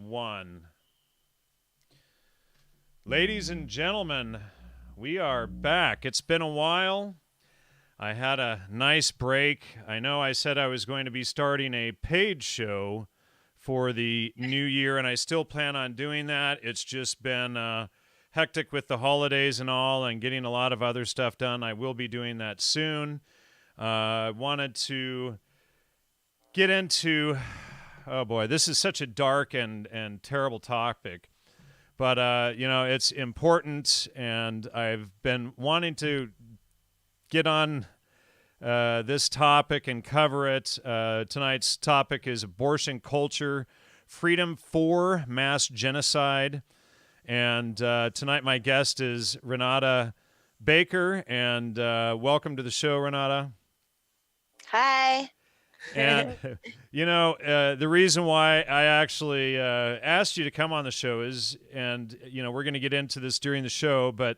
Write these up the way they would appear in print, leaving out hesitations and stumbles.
1. Ladies and gentlemen, we are back. It's been a while. I had a nice break. I know I said I was going to be starting a paid show for the new year, and I still plan on doing that. It's just been hectic with the holidays and all, and getting a lot of other stuff done. I will be doing that soon. Wanted to get into, oh boy, this is such a dark and terrible topic. But, it's important, and I've been wanting to get on this topic and cover it. Tonight's topic is abortion culture, freedom for mass genocide. And tonight my guest is Renata Baker, and welcome to the show, Renata. Hi. And, the reason why I actually asked you to come on the show is, and, we're going to get into this during the show, but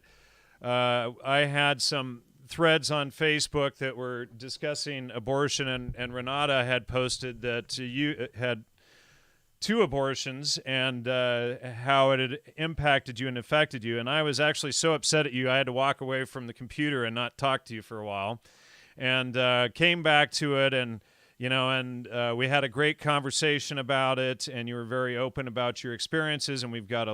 I had some threads on Facebook that were discussing abortion, and Renata had posted that you had 2 abortions and how it had impacted you and affected you. And I was actually so upset at you, I had to walk away from the computer and not talk to you for a while, and came back to it, and we had a great conversation about it, and you were very open about your experiences, and we've got a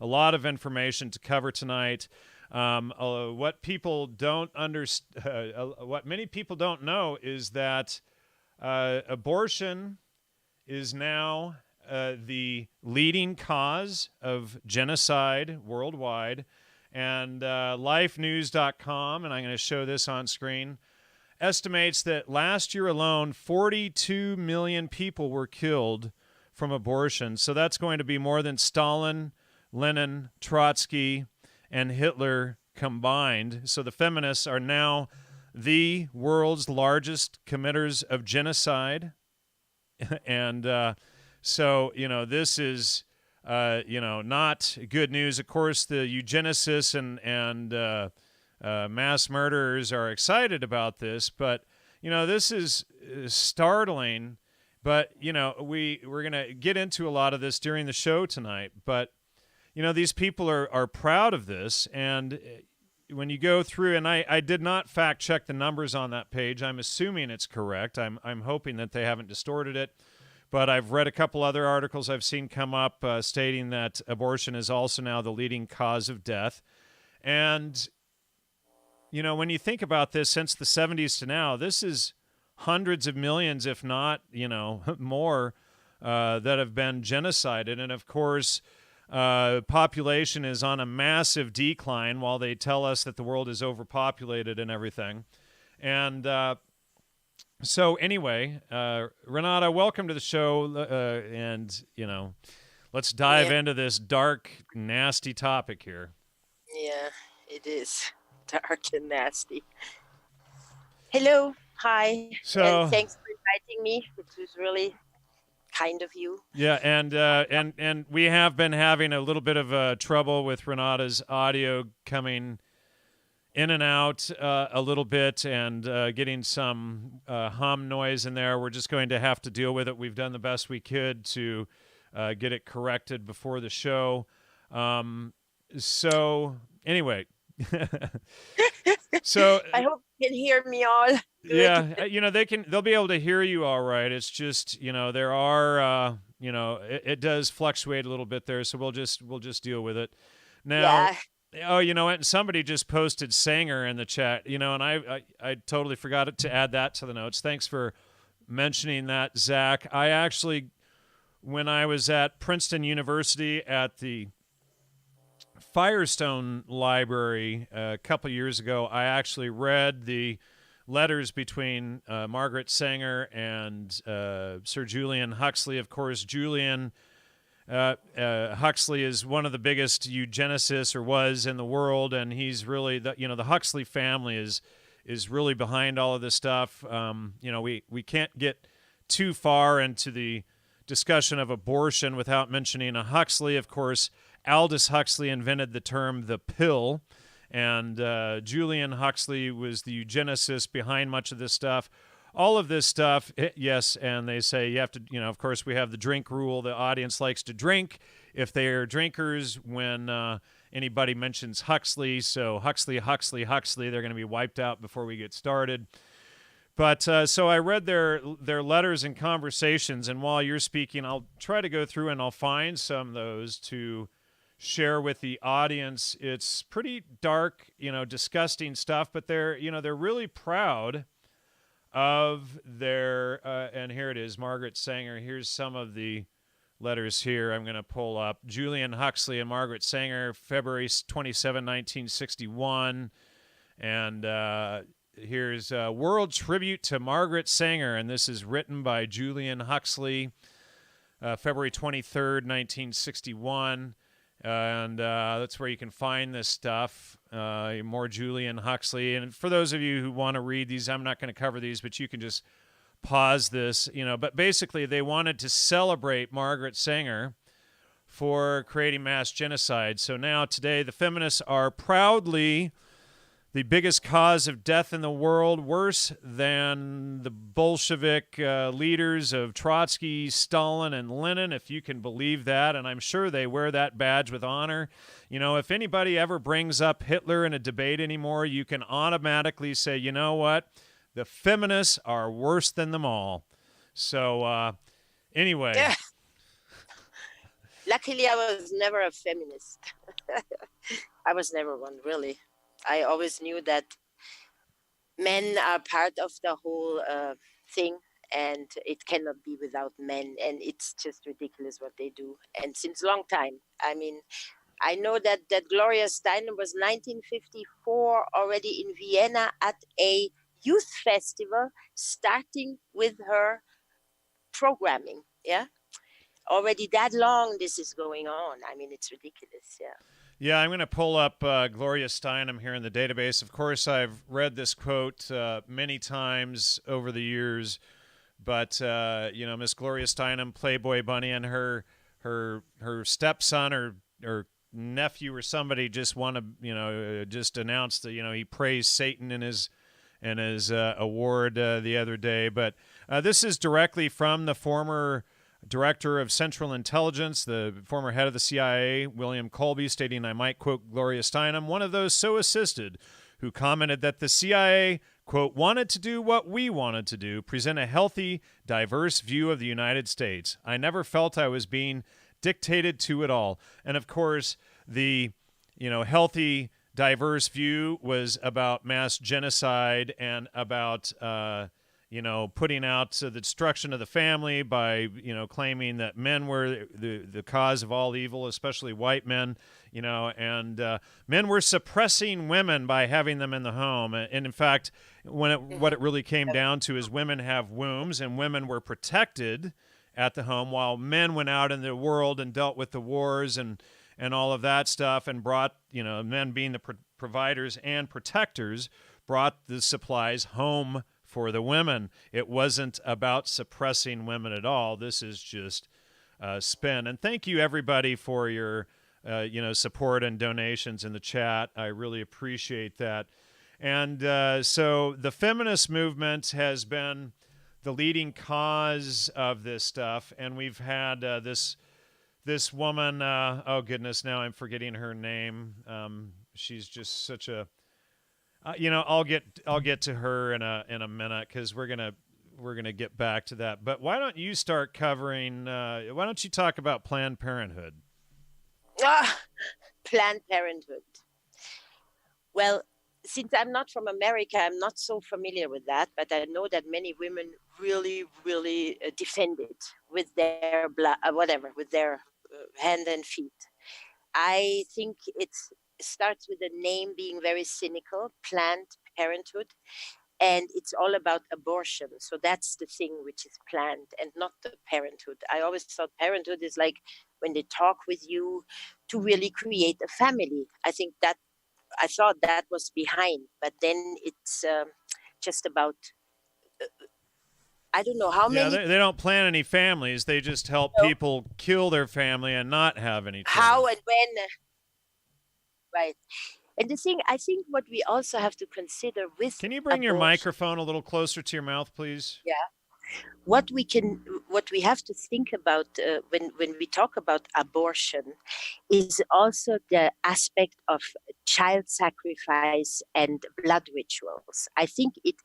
lot of information to cover tonight. What people don't what many people don't know is that abortion is now the leading cause of genocide worldwide, and lifenews.com, and I'm going to show this on screen, estimates that last year alone, 42 million people were killed from abortion. So that's going to be more than Stalin, Lenin, Trotsky, and Hitler combined. So the feminists are now the world's largest committers of genocide. And this is, not good news. Of course, the eugenicists and mass murderers are excited about this, but this is startling. But we're gonna get into a lot of this during the show tonight. But these people are proud of this, and when you go through, and I did not fact check the numbers on that page. I'm assuming it's correct. I'm hoping that they haven't distorted it. But I've read a couple other articles I've seen come up stating that abortion is also now the leading cause of death, and when you think about this, since the 70s to now, this is hundreds of millions, if not, more, that have been genocided. And of course, population is on a massive decline while they tell us that the world is overpopulated and everything. And so anyway, Renata, welcome to the show. And, let's dive into this dark, nasty topic here. Yeah, it is dark and nasty. Hello. Hi. So, and thanks for inviting me. It was really kind of you. Yeah, and we have been having a little bit of trouble with Renata's audio coming in and out a little bit, and getting some hum noise in there. We're just going to have to deal with it. We've done the best we could to get it corrected before the show. So anyway. So I hope you can hear me all good. Yeah, they'll be able to hear you all right. It's just, there are it does fluctuate a little bit there, so we'll just deal with it. Now, oh, you know what? Somebody just posted Sanger in the chat, and I totally forgot to add that to the notes. Thanks for mentioning that, Zach. I actually, when I was at Princeton University at the Firestone Library a couple years ago, I actually read the letters between Margaret Sanger and Sir Julian Huxley. Of course, Julian Huxley is one of the biggest eugenicists, or was, in the world, and he's really the Huxley family is really behind all of this stuff. We can't get too far into the discussion of abortion without mentioning a Huxley. Of course, Aldous Huxley invented the term the pill, and Julian Huxley was the eugenicist behind much of this stuff. all of this stuff. Yes, and they say you have to, of course, we have the drink rule. The audience likes to drink if they are drinkers when anybody mentions Huxley. So Huxley, Huxley, Huxley, they're going to be wiped out before we get started. But so I read their letters and conversations, and while you're speaking, I'll try to go through and I'll find some of those to share with the audience. It's pretty dark, disgusting stuff, but they're really proud of their and here it is, Margaret Sanger. Here's some of the letters here I'm going to pull up. Julian Huxley and Margaret Sanger, February 27, 1961. And here's World Tribute to Margaret Sanger, and this is written by Julian Huxley, February 23rd, 1961. And that's where you can find this stuff, more Julian Huxley. And for those of you who want to read these, I'm not going to cover these, but you can just pause this, But basically, they wanted to celebrate Margaret Sanger for creating mass genocide. So now, today, the feminists are proudly the biggest cause of death in the world, worse than the Bolshevik leaders of Trotsky, Stalin, and Lenin, if you can believe that. And I'm sure they wear that badge with honor. If anybody ever brings up Hitler in a debate anymore, you can automatically say, you know what? The feminists are worse than them all. So anyway. Yeah. Luckily, I was never a feminist. I was never one, really. I always knew that men are part of the whole thing, and it cannot be without men, and it's just ridiculous what they do. And since a long time, I mean, I know that Gloria Steinem was 1954 already in Vienna at a youth festival, starting with her programming. Yeah, already that long this is going on. I mean, it's ridiculous. Yeah. Yeah, I'm going to pull up Gloria Steinem here in the database. Of course, I've read this quote many times over the years, but Miss Gloria Steinem, Playboy Bunny, and her stepson or nephew or somebody just just announced that he praised Satan in his award the other day. But this is directly from the former Director of Central Intelligence, the former head of the CIA, William Colby, stating, I might quote Gloria Steinem, one of those so assisted, who commented that the CIA, quote, wanted to do what we wanted to do, present a healthy, diverse view of the United States. I never felt I was being dictated to at all. And of course, the healthy, diverse view was about mass genocide and about putting out the destruction of the family by, claiming that men were the cause of all evil, especially white men, and men were suppressing women by having them in the home. And in fact, what it really came down to is women have wombs, and women were protected at the home while men went out in the world and dealt with the wars and all of that stuff, and brought, men being the providers and protectors, brought the supplies home for the women. It wasn't about suppressing women at all. This is just spin. And thank you, everybody, for your support and donations in the chat. I really appreciate that. And so the feminist movement has been the leading cause of this stuff, and we've had this woman. Oh goodness, now I'm forgetting her name. She's just such a I'll get to her in a minute, because we're gonna get back to that. But why don't you start covering? Why don't you talk about Planned Parenthood? Planned Parenthood. Well, since I'm not from America, I'm not so familiar with that. But I know that many women really, really defend it with their with their hand and feet. I think it starts with the name being very cynical, Planned Parenthood, and it's all about abortion. So that's the thing which is planned, and not the parenthood. I always thought parenthood is like when they talk with you to really create a family. I thought that was behind, but then it's just about I don't know how many. Yeah, they don't plan any families. They just help people kill their family and not have any children. How and when. Right. And the thing, I think what we also have to consider with Can you bring your abortion, microphone a little closer to your mouth, please? what we have to think about when we talk about abortion is also the aspect of child sacrifice and blood rituals. I think it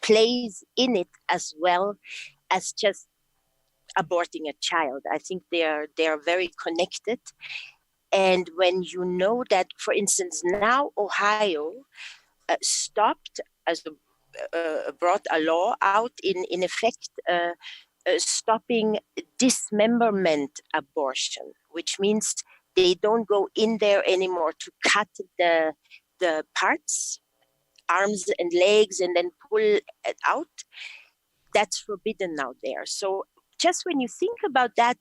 plays in it as well as just aborting a child. I think they are very connected. And when you know that, for instance, now Ohio stopped as brought a law out in effect stopping dismemberment abortion, which means they don't go in there anymore to cut the parts, arms and legs, and then pull it out. That's forbidden now there. So just when you think about that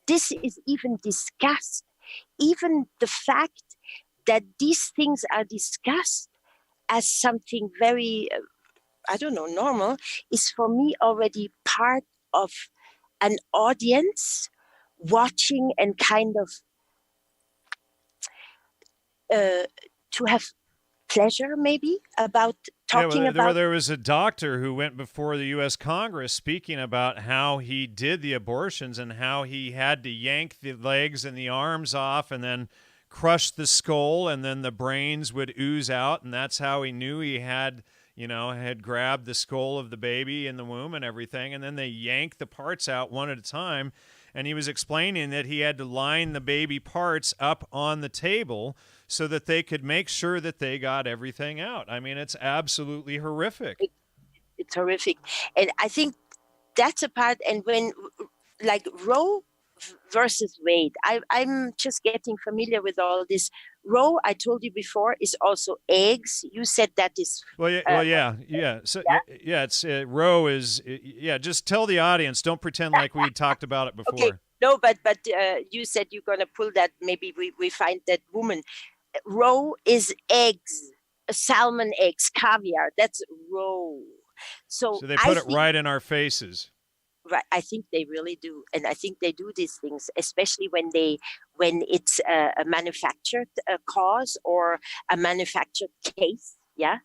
this is even discussed, even the fact that these things are discussed as something very, I don't know, normal, is for me already part of an audience watching and kind of to have pleasure maybe about talking about. There was a doctor who went before the U.S. Congress speaking about how he did the abortions and how he had to yank the legs and the arms off and then crush the skull, and then the brains would ooze out, and that's how he knew he had, had grabbed the skull of the baby in the womb and everything, and then they yanked the parts out one at a time. And he was explaining that he had to line the baby parts up on the table so that they could make sure that they got everything out. I mean, it's absolutely horrific. It's horrific. And I think that's a part. And when, like Roe versus Wade, I'm just getting familiar with all this. Roe, I told you before, is also eggs. You said that is. Yeah. So yeah, it's Roe is Just tell the audience. Don't pretend like we talked about it before. Okay. No, but you said you're gonna pull that. Maybe we find that woman. Roe is eggs, salmon eggs, caviar. That's Roe. So they put it right in our faces. Right, I think they really do, and I think they do these things, especially when it's a manufactured cause or a manufactured case,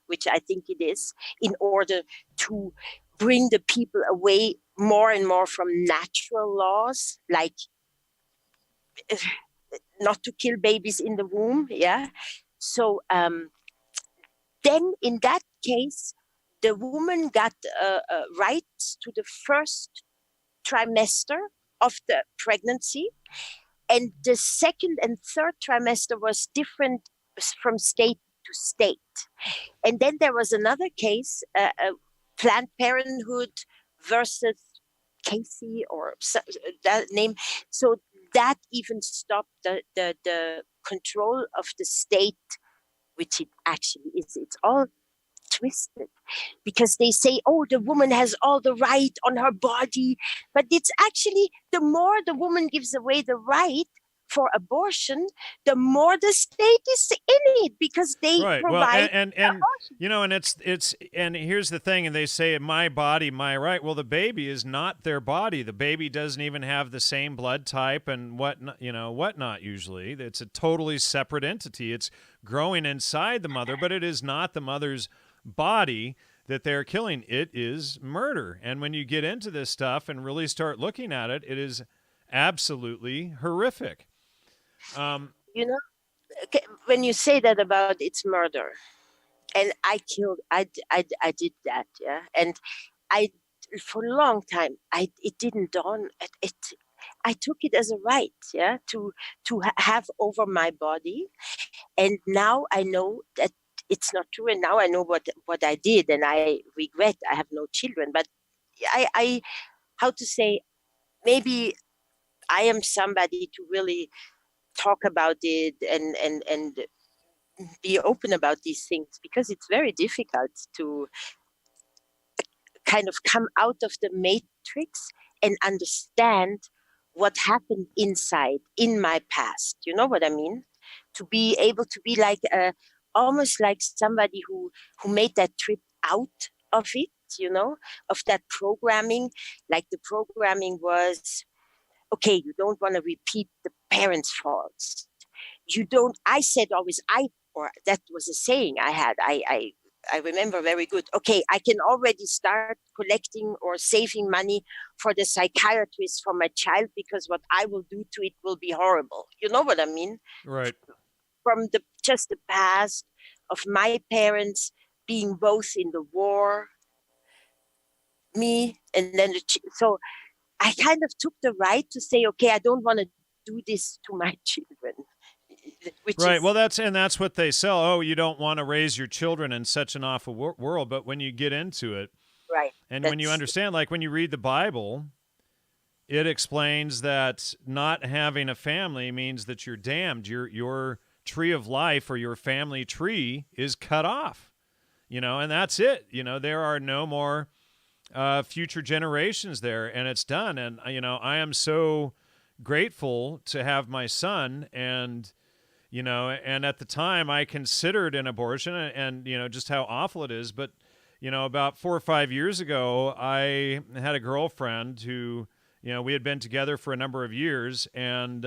which I think it is, in order to bring the people away more and more from natural laws, like not to kill babies in the womb, So then, in that case, the woman got rights to the first trimester of the pregnancy, and the second and third trimester was different from state to state. And then there was another case, Planned Parenthood versus Casey, or that name. So that even stopped the control of the state, which it actually is. It's all twisted, because they say, oh, the woman has all the right on her body, but it's actually, the more the woman gives away the right for abortion, the more the state is in it, because they right. provide and it's and here's the thing, and they say my body, my right. Well, the baby is not their body. The baby doesn't even have the same blood type and whatnot. Usually, it's a totally separate entity. It's growing inside the mother, but it is not the mother's body that they're killing. It is murder. And when you get into this stuff and really start looking at it, it is absolutely horrific. When you say that about it's murder, and I did that, and for a long time it didn't dawn. I took it as a right, to have over my body, and now I know that it's not true, and now I know what I did, and I regret. I have no children, but I how to say, maybe I am somebody to really talk about it and be open about these things, because it's very difficult to kind of come out of the matrix and understand what happened inside in my past. You know what I mean? To be able to be like almost like somebody who made that trip out of it, of that programming. Like the programming was, okay, you don't want to repeat the parents' faults. You don't. I said always, I or that was a saying I had. I remember very good. Okay, I can already start collecting or saving money for the psychiatrist for my child, because what I will do to it will be horrible. You know what I mean? Right. From the past of my parents being both in the war, me, and then so I kind of took the right to say, okay, I don't want to do this to my children, which Right. Well, is that's what they sell. Oh, you don't want to raise your children in such an awful world, but when you get into it, right. and when you That's understand, like when you read the Bible, it explains that not having a family means that you're damned. Your tree of life or your family tree is cut off. And that's it. There are no more future generations there, and it's done. And I am so grateful to have my son, and and at the time I considered an abortion, and just how awful it is. But about 4 or 5 years ago, I had a girlfriend who, we had been together for a number of years, and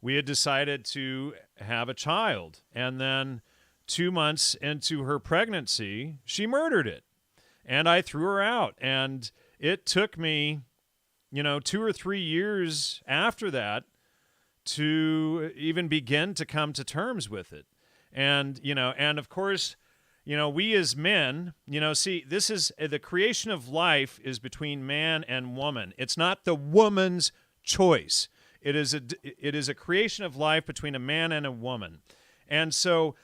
we had decided to have a child. And then 2 months into her pregnancy, she murdered it, and I threw her out. And it took me, 2 or 3 years after that to even begin to come to terms with it. And, and of course, we as men, see, this is the creation of life is between man and woman. It's not the woman's choice. It is a creation of life between a man and a woman. And so,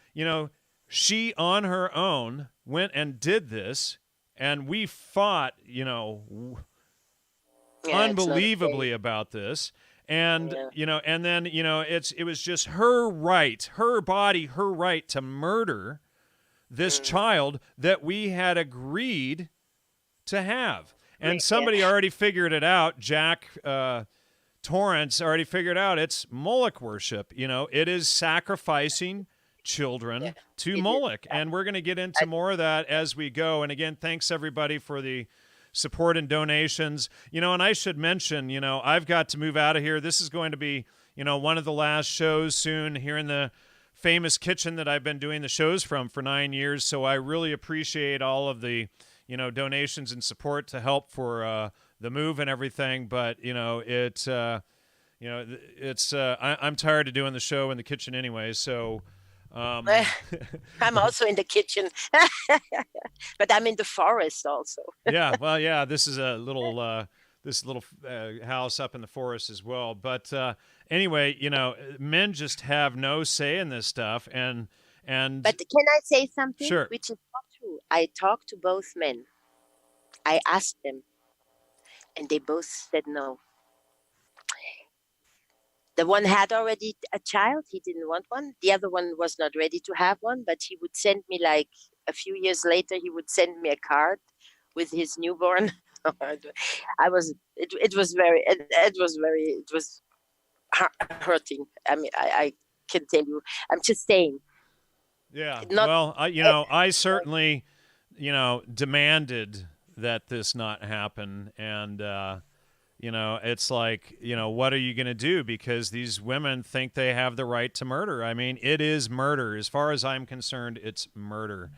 she on her own went and did this, and we fought, it's not unbelievably okay. about this. And Yeah, and then it was just her right, her body, her right to murder this child that we had agreed to have. And yeah, somebody already figured it out. Jack Torrance already figured out it's Moloch worship. It is sacrificing yeah. children to It is. Moloch. And we're going to get into I, more of that as we go. And again, thanks everybody for the support and donations. And I should mention, I've got to move out of here. This is going to be, one of the last shows soon here in the famous kitchen that I've been doing the shows from for 9 years. So I really appreciate all of the, donations and support to help for the move and everything. But, I'm tired of doing the show in the kitchen anyway. So, I'm also in the kitchen, but I'm in the forest also. yeah, well, yeah, this is a little house up in the forest as well. But anyway, men just have no say in this stuff, and But can I say something sure, which is not true? I talked to both men. I asked them, and they both said no. The one had already a child, he didn't want one. The other one was not ready to have one, but he would send me, like a few years later, he would send me a card with his newborn. I was it was hurting. I mean, I can tell you. I'm just saying, yeah. not Well, I certainly, demanded that this not happen, and it's like, what are you going to do? Because these women think they have the right to murder. I mean, it is murder. As far as I'm concerned, it's murder.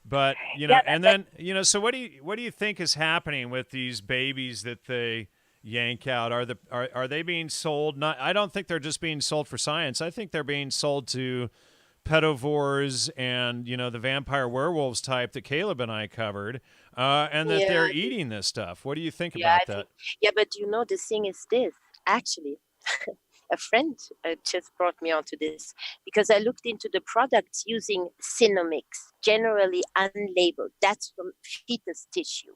But, yeah, and then, so what do you think is happening with these babies that they yank out? Are they being sold? Not, I don't think they're just being sold for science. I think they're being sold to pedivores and, the vampire werewolves type that Caleb and I covered, and that yeah, they're eating this stuff. What do you think yeah. about I think, that? yeah, but the thing is this. Actually, a friend just brought me onto this because I looked into the products using Cinomix, generally unlabeled. That's from fetus tissue.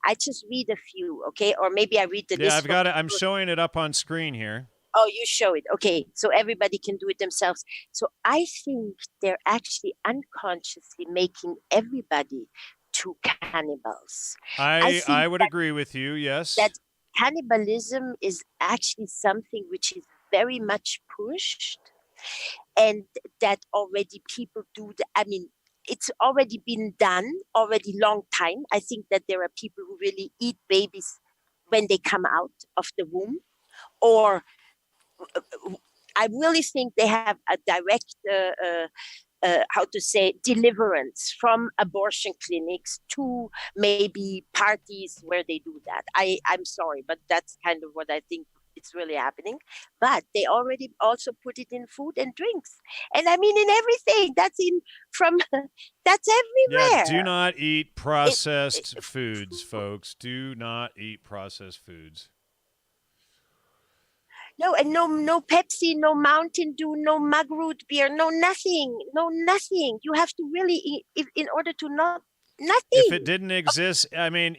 I just read a few, okay, or maybe I read the Yeah, list I've for got it. I'm people. showing it up on screen here. Oh, you show it. Okay. So everybody can do it themselves. So I think they're actually unconsciously making everybody to cannibals. I I think would agree with you. that Yes. cannibalism is actually something which is very much pushed, and that already people do. I mean, it's already been done already long time. I think that there are people who really eat babies when they come out of the womb, or I really think they have a direct how to say, deliverance from abortion clinics to maybe parties where they do that. I'm sorry, but that's kind of what I think it's really happening. But they already also put it in food and drinks, and I mean in everything. That's in from that's Yeah, do everywhere. not eat It, processed foods, folks. Do not eat processed foods. no, and no Pepsi, no Mountain Dew, no mug root beer, no nothing, no nothing. You have to really eat if, in order to not If it nothing. didn't exist, I mean,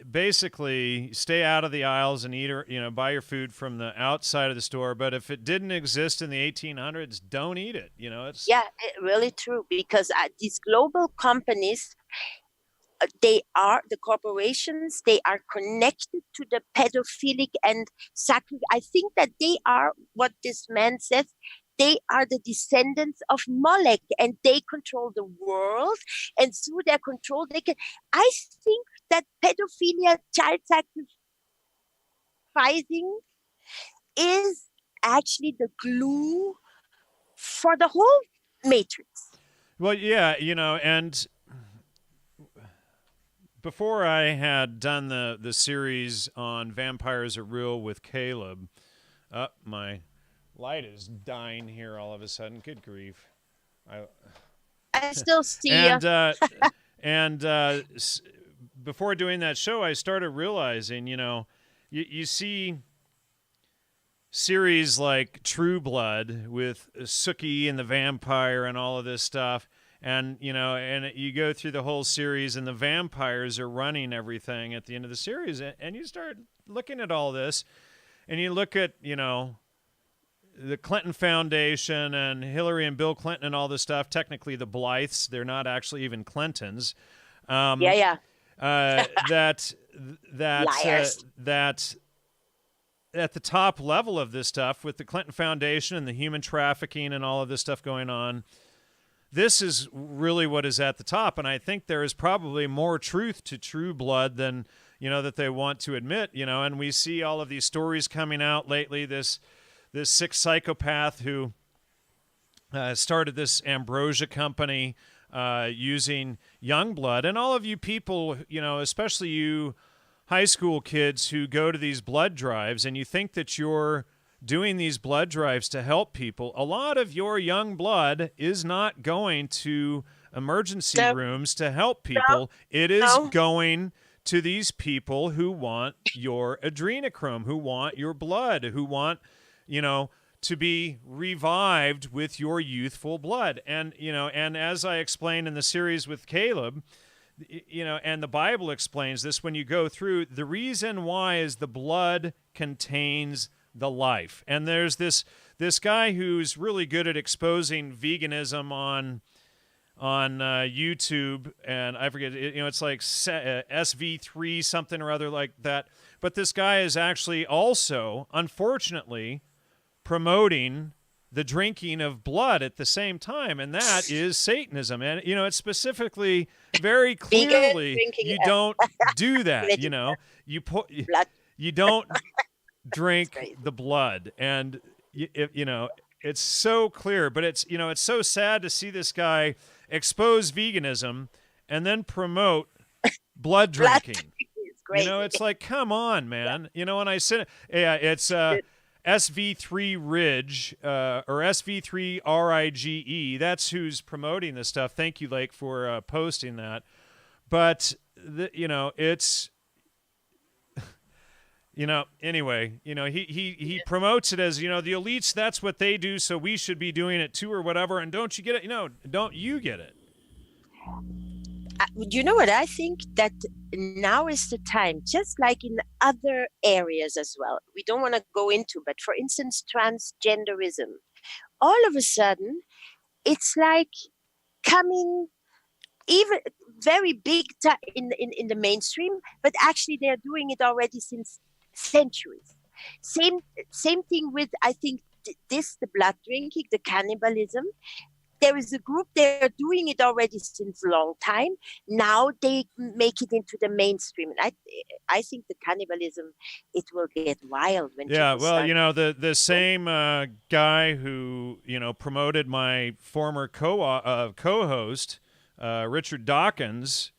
basically stay out of the aisles and eat, or buy your food from the outside of the store. But if it didn't exist in the 1800s, don't eat it. It's Yeah, really true. Because these global companies, they are the corporations. They are connected to the pedophilic and I think that they are what this man says. They are the descendants of Molech, and they control the world. And through their control, they can. I think that pedophilia, child sacrificing, is actually the glue for the whole matrix. well, yeah, and before I had done the series on Vampires Are Real with Caleb, my light is dying here all of a sudden. Good grief! I, I still see and and before doing that show, I started realizing, you see series like True Blood with Sookie and the vampire and all of this stuff. And and you go through the whole series, and the vampires are running everything at the end of the series, and you start looking at all this, and you look at the Clinton Foundation and Hillary and Bill Clinton and all this stuff. Technically, the Blythes, they're not actually even Clintons. yeah. That Liars. that at the top level of this stuff with the Clinton Foundation and the human trafficking and all of this stuff going on, this is really what is at the top. And I think there is probably more truth to True Blood than, that they want to admit, and we see all of these stories coming out lately. This sick psychopath who started this ambrosia company using young blood. And all of you people, especially you high school kids who go to these blood drives and you think that you're doing these blood drives to help people, a lot of your young blood is not going to emergency rooms to help people. It is going to these people who want your adrenochrome, who want your blood, who want, to be revived with your youthful blood. And, and as I explained in the series with Caleb, and the Bible explains this, when you go through, the reason why is the blood contains the life. And there's this guy who's really good at exposing veganism on YouTube, and I forget, it's like SV3 something or other like that. But this guy is actually also, unfortunately, promoting the drinking of blood at the same time, and that is Satanism. And it's specifically, very clearly, you don't do that. You don't drink the blood, and it's so clear. But it's so sad to see this guy expose veganism and then promote blood drinking. It's like, come on, man. And I said, yeah, it's SV3 Ridge or SV3 RIGE. That's who's promoting this stuff. Thank you, Lake, for posting that. But it's anyway, he promotes it as, the elites, that's what they do, so we should be doing it too or whatever. And don't you get it? Don't you get it? You know what I think? That now is the time, just like in other areas as well. We don't want to go into, but for instance, transgenderism. All of a sudden, it's like coming even very big in the mainstream, but actually they're doing it already since centuries. Same thing with, I think, the blood drinking, the cannibalism. there is a group, they're doing it already since a long time. Now they make it into the mainstream. And I think the cannibalism, it will get wild when Yeah, people well, start. the same guy who promoted my former co-host, Richard Dawkins,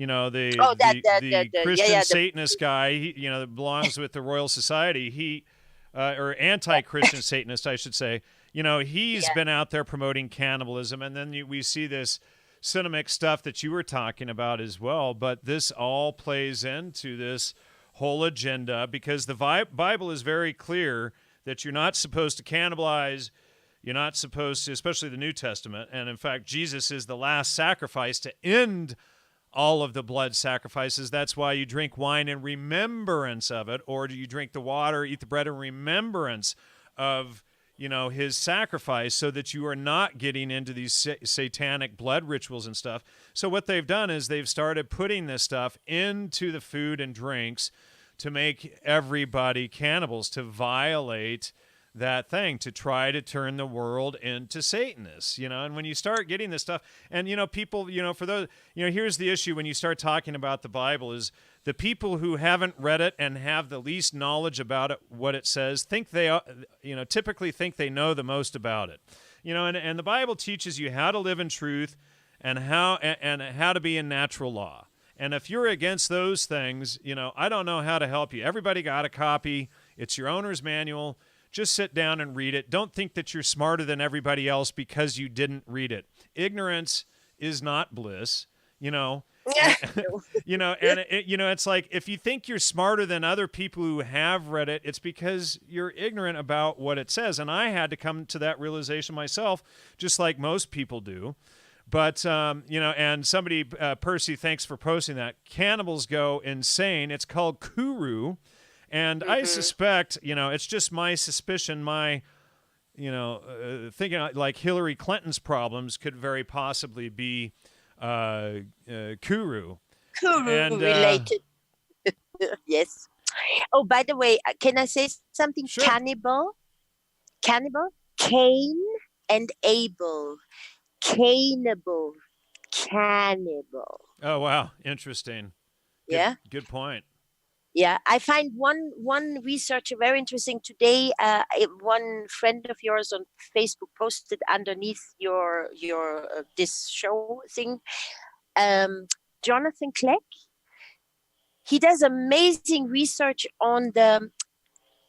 Oh, that the yeah, Christian yeah, Satanist guy, that belongs with the Royal Society. He or anti-Christian Satanist, I should say. He's yeah. been out there promoting cannibalism, and then we see this cinematic stuff that you were talking about as well. But this all plays into this whole agenda because the Bible is very clear that you're not supposed to cannibalize. You're not supposed to, especially the New Testament. And in fact, Jesus is the last sacrifice to end all of the blood sacrifices. That's why you drink wine in remembrance of it, or do you drink the water, eat the bread in remembrance of his sacrifice, so that you are not getting into these satanic blood rituals and stuff. So what they've done is they've started putting this stuff into the food and drinks to make everybody cannibals, to violate that thing, to try to turn the world into Satanists, and when you start getting this stuff, and people, for those, here's the issue when you start talking about the Bible is the people who haven't read it and have the least knowledge about it, what it says, think they, typically think they know the most about it, and the Bible teaches you how to live in truth and how to be in natural law. And if you're against those things, I don't know how to help you. Everybody got a copy. It's your owner's manual. Just sit down and read it. Don't think that you're smarter than everybody else because you didn't read it. Ignorance is not bliss, And, it's like if you think you're smarter than other people who have read it, it's because you're ignorant about what it says. And I had to come to that realization myself, just like most people do. But, and somebody, Percy, thanks for posting that. Cannibals go insane. It's called kuru. And I suspect, it's just my suspicion, my, thinking like Hillary Clinton's problems could very possibly be kuru. Kuru And, related. Yes. Oh, by the way, can I say something? Sure. Cannibal, Cain and Abel, cannibal. Oh, wow. Interesting. Yeah. Good point. Yeah, I find one researcher very interesting today. One friend of yours on Facebook posted underneath your this show thing. Jonathan Clegg. He does amazing research on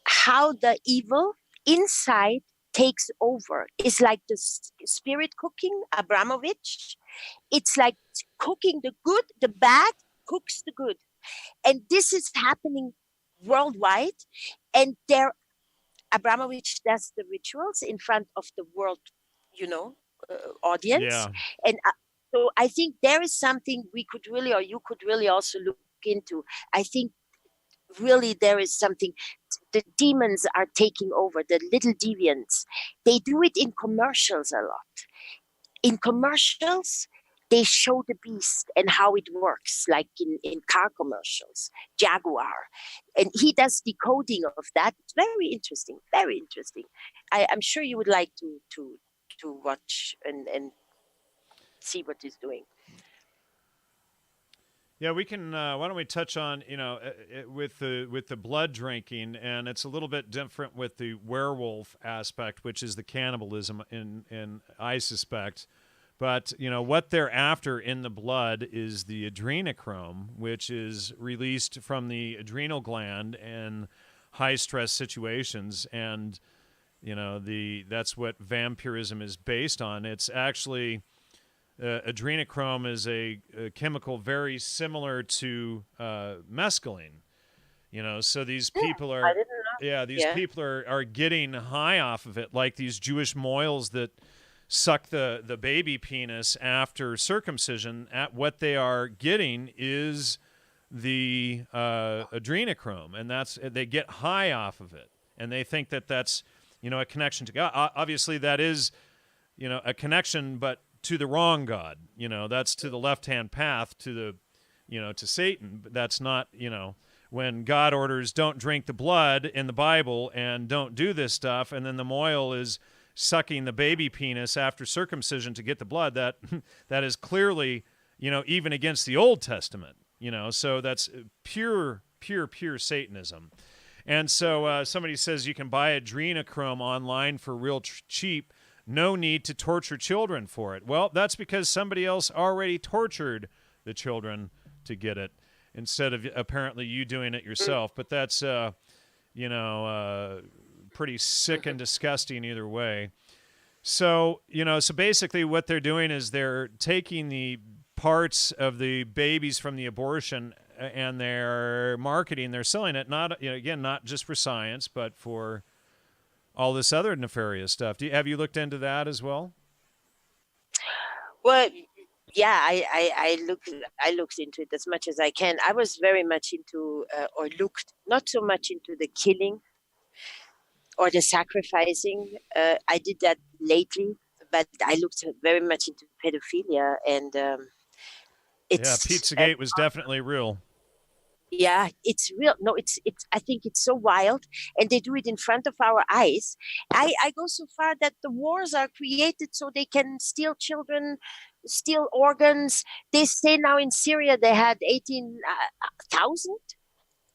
how the evil inside takes over. It's like the spirit cooking, Abramovich. It's like cooking the good, the bad cooks the good. And this is happening worldwide. And Abramovich does the rituals in front of the world, audience. Yeah. And so I think there is something we could really, or you could really also look into. I think really there is something. The demons are taking over, the little deviants. They do it in commercials a lot. In commercials, they show the beast and how it works, like in car commercials, Jaguar. And he does decoding of that. It's very interesting, very interesting. I'm sure you would like to watch and see what he's doing. Yeah, we can. Why don't we touch on with the blood drinking, and it's a little bit different with the werewolf aspect, which is the cannibalism. In I suspect, but what they're after in the blood is the adrenochrome, which is released from the adrenal gland in high stress situations, and that's what vampirism is based on. It's actually adrenochrome is a chemical very similar to mescaline. So these people are, I didn't know. these people are getting high off of it, like these Jewish moils that suck the baby penis after circumcision. At what they are getting is the adrenochrome, and they get high off of it, and they think that that's a connection to God. Obviously, that is a connection, but to the wrong God. That's to the left-hand path, to the to Satan. But that's not when God orders don't drink the blood in the Bible and don't do this stuff, and then the moil is sucking the baby penis after circumcision to get the blood, that that is clearly, even against the Old Testament, so that's pure Satanism. And so somebody says you can buy adrenochrome online for real cheap. No need to torture children for it. Well, that's because somebody else already tortured the children to get it instead of apparently you doing it yourself. But that's, pretty sick and disgusting either way. So, so basically what they're doing is they're taking the parts of the babies from the abortion and they're marketing, they're selling it, not, again, not just for science, but for all this other nefarious stuff. Have you looked into that as well? Well, yeah, I looked into it as much as I can. I was very much into, or looked not so much into the killing or the sacrificing. I did that lately, but I looked very much into pedophilia, and it's Pizzagate was definitely real. Yeah, it's real. No, it's. I think it's so wild, and they do it in front of our eyes. I go so far that the wars are created so they can steal children, steal organs. They say now in Syria they had 18,000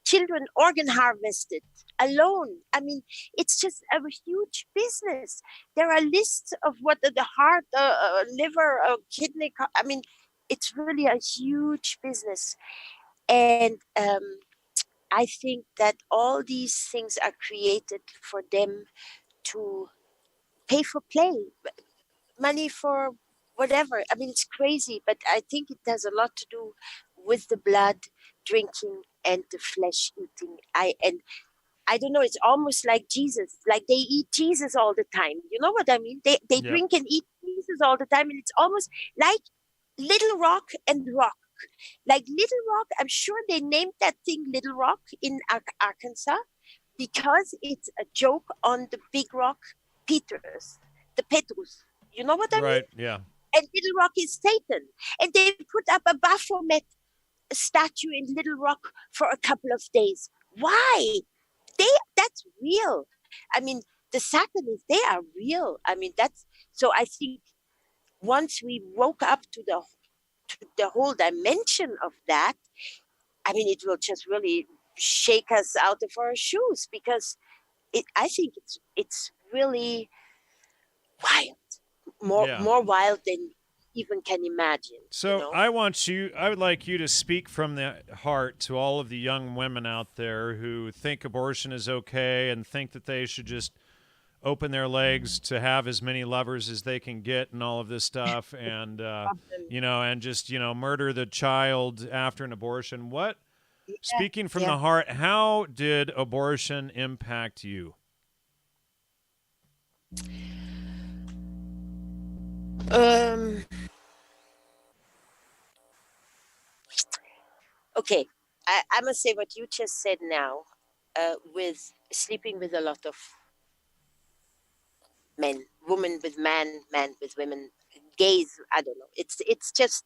children organ harvested alone. I mean, it's just a huge business. There are lists of what the heart, liver, kidney. I mean, it's really a huge business. And I think that all these things are created for them to pay for play, money for whatever. I mean, it's crazy, but I think it has a lot to do with the blood drinking and the flesh eating. I don't know. It's almost like Jesus. Like they eat Jesus all the time. You know what I mean? They drink and eat Jesus all the time, and it's almost like Little Rock and Rock. Like Little Rock, I'm sure they named that thing Little Rock in Arkansas because it's a joke on the big rock, Petrus, the Petrus. You know what I mean? Right, yeah. And Little Rock is Satan. And they put up a Baphomet statue in Little Rock for a couple of days. Why? That's real. I mean, the Satanists, they are real. I mean, so I think once we woke up to the whole dimension of that, I mean, it will just really shake us out of our shoes because I think it's really wild, more wild than even can imagine. So I would like you to speak from the heart to all of the young women out there who think abortion is okay and think that they should just open their legs to have as many lovers as they can get and all of this stuff and and just murder the child after an abortion. Speaking from the heart, how did abortion impact you? Okay, I must say what you just said now, with sleeping with a lot of men, women with man with women, gays. I don't know. It's just,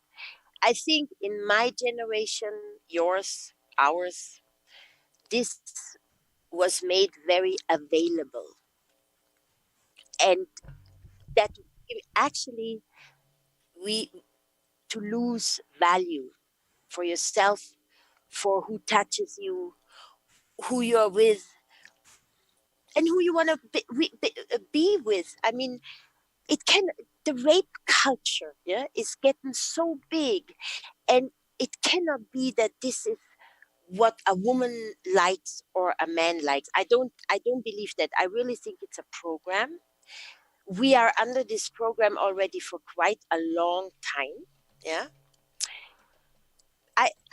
I think in my generation, yours, ours, this was made very available, and that actually to lose value for yourself, for who touches you, who you're with, and who you want to be with. I mean, the rape culture, is getting so big, and it cannot be that this is what a woman likes or a man likes. I don't believe that. I really think it's a program. We are under this program already for quite a long time. Yeah.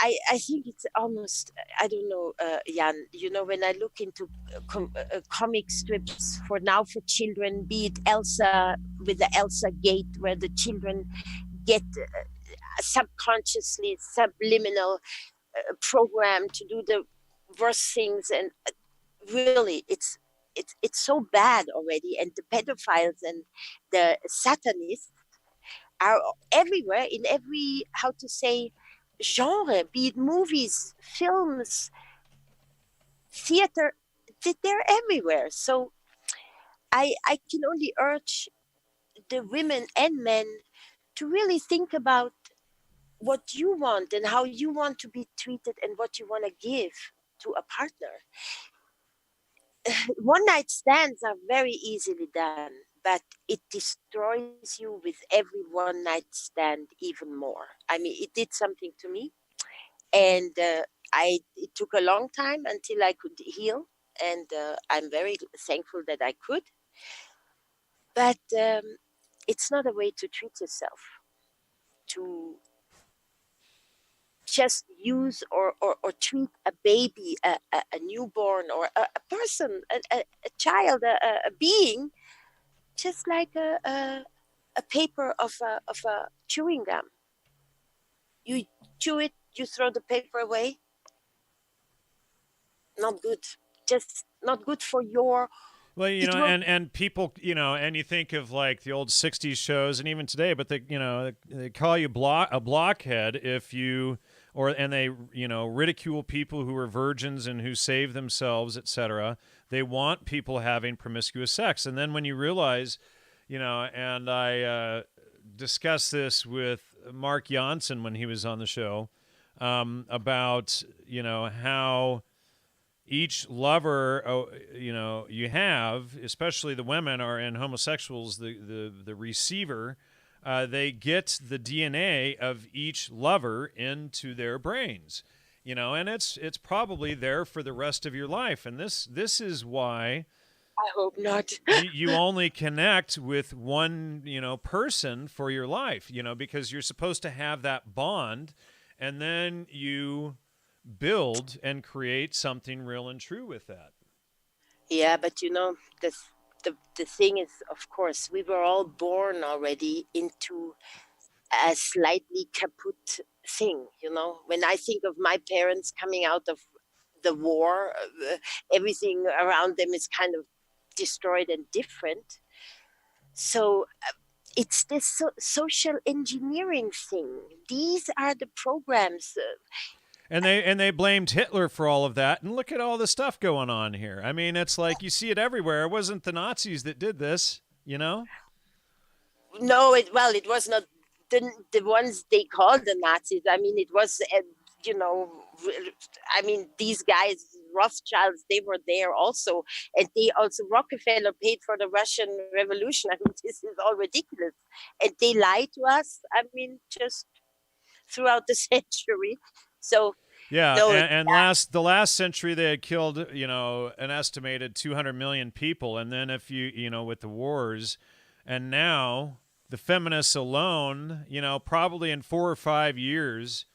I think it's almost, I don't know, Jan, when I look into comic strips for children, be it Elsa with the Elsa gate, where the children get subconsciously, subliminal programmed to do the worst things. And really, it's so bad already. And the pedophiles and the Satanists are everywhere in every, how to say, genre, be it movies, films, theater, they're everywhere. So I can only urge the women and men to really think about what you want and how you want to be treated and what you want to give to a partner. One night stands are very easily done, but it destroys you with every one night stand even more. I mean, it did something to me, and it took a long time until I could heal, and I'm very thankful that I could. But it's not a way to treat yourself, to just use or treat a baby, a newborn, or a person, a child, a being, just like a paper of a chewing gum. You chew it, you throw the paper away. Not good. Just not good for your. Well, It will. and people, and you think of like the old '60s shows, and even today, but they call you a blockhead if you, and they, ridicule people who are virgins and who save themselves, etc. They want people having promiscuous sex, and then when you realize, and I discussed this with Mark Janssen when he was on the show, about how each lover, you have, especially the women are in homosexuals, the receiver, they get the DNA of each lover into their brains, and it's probably there for the rest of your life. And this is why I hope not. you only connect with one, person for your life, because you're supposed to have that bond, and then you build and create something real and true with that. Yeah, but the thing is, of course, we were all born already into a slightly kaput thing. When I think of my parents coming out of the war, everything around them is kind of destroyed and different. So it's this social engineering thing. These are the programs. And they blamed Hitler for all of that. And look at all the stuff going on here. I mean, it's like you see it everywhere. It wasn't the Nazis that did this, No, it was not the ones they called the Nazis. I mean, it was you know, I mean, these guys, Rothschilds, they were there also, and they also Rockefeller paid for the Russian Revolution. I mean, this is all ridiculous, and they lied to us. I mean, just throughout the century. So Yeah, no, and the last century they had killed, an estimated 200 million people, and then if with the wars, and now the feminists alone, probably in 4 or 5 years,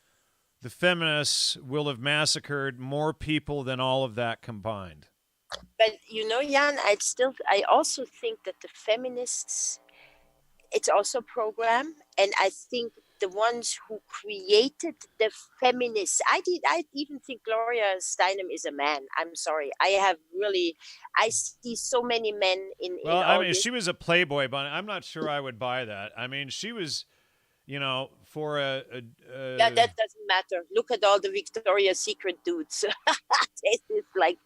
the feminists will have massacred more people than all of that combined. but Jan, I also think that the feminists, it's also a program, and I think the ones who created the feminists, I even think Gloria Steinem is a man. I'm sorry, I see so many men in Well, I all mean, this. she was a Playboy bunny. I'm not sure I would buy that. I mean, she was, for Yeah, that doesn't matter. Look at all the Victoria's Secret dudes. It's like,